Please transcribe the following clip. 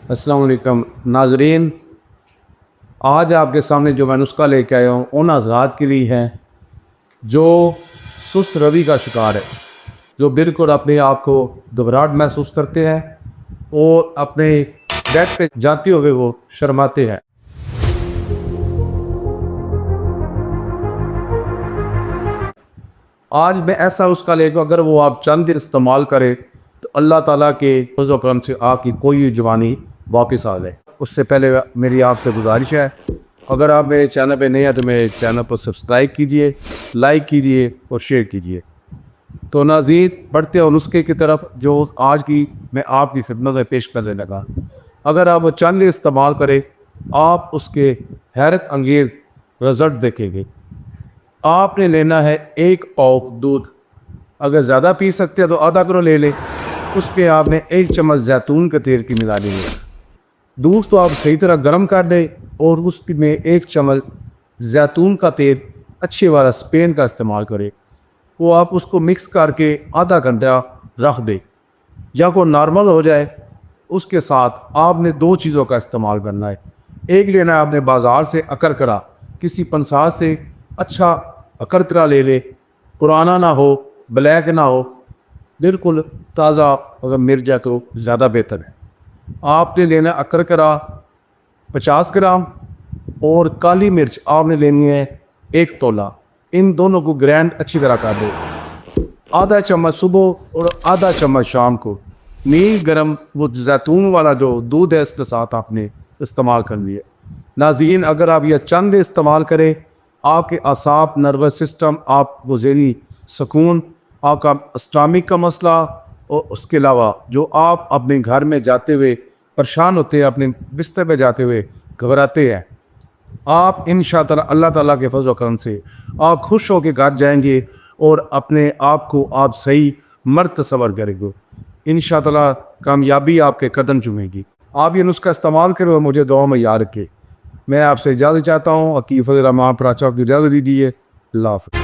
अस्सलाम वालेकुम नाजरीन। आज आपके सामने जो मैं नुस्खा लेके आया हूँ उन हज़रात के लिए है जो सुस्त रवि का शिकार है, जो बिल्कुल अपने आप को घबराहट महसूस करते हैं और अपने बेड पे जाते हुए वो शर्माते हैं। आज मैं ऐसा उसका लेकर अगर वो आप चंद दिन इस्तेमाल करें तो अल्लाह ताला के फज़ल व करम से आपकी कोई जवानी वापस आ जाए। उससे पहले मेरी आपसे गुजारिश है, अगर आप मेरे चैनल पे नए हैं तो मेरे चैनल को सब्सक्राइब कीजिए, लाइक कीजिए और शेयर कीजिए। तो नाज़रीन, बढ़ते हैं नुस्खे की तरफ जो आज की मैं आपकी खिदमत में पेश करने लगा। अगर आप चंद दिन इस्तेमाल करें आप उसके हैरत अंगेज़ रिज़ल्ट देखेंगे। आपने लेना है 1 पाव दूध, अगर ज़्यादा पी सकते हैं तो आधा किलो ले लें। उस पर आपने 1 चम्मच जैतून के तेल की मिला लेंगे। दूध तो आप सही तरह गर्म कर दें और उसमें 1 चम्मच जैतून का तेल अच्छे वाला स्पेन का इस्तेमाल करें। वो आप उसको मिक्स करके आधा घंटा रख दें या को नॉर्मल हो जाए। उसके साथ आपने 2 चीज़ों का इस्तेमाल करना है। एक लेना है आपने बाज़ार से अकरकरा, किसी पंसार से अच्छा अकरकरा ले ले, पुराना ना हो, ब्लैक ना हो, बिल्कुल ताज़ा अगर मिल जाए तो ज़्यादा बेहतर है। आपने लेना अकरकरा 50 ग्राम और काली मिर्च आपने लेनी है 1 तोला। इन दोनों को ग्राइंड अच्छी तरह कर दो। आधा चम्मच सुबह और आधा चम्मच शाम को नील गरम वो जैतून वाला जो दूध है इसके साथ आपने इस्तेमाल कर लिया। नाज़रीन, अगर आप यह चंद इस्तेमाल करें आपके असाब, नर्वस सिस्टम, आप ज़हनी सुकून, आपका स्टमक का मसला और उसके अलावा जो आप अपने घर में जाते हुए परेशान होते हैं, अपने बिस्तर पे जाते हुए घबराते हैं, आप इंशाअल्लाह अल्लाह ताला के फज़ल व करम से आप खुश होकर घर जाएंगे और अपने आप को आप सही मर्द तसव्वुर करेंगे। इंशाअल्लाह कामयाबी आपके कदम चूमेगी। आप ये नुस्खा इस्तेमाल करें और मुझे दुआ में याद रखें। मैं आपसे इजाज़त चाहता हूँ। अकीफ़ रहमान प्राचा की इजाज़त दीजिए। अल्लाह हाफ़िज़।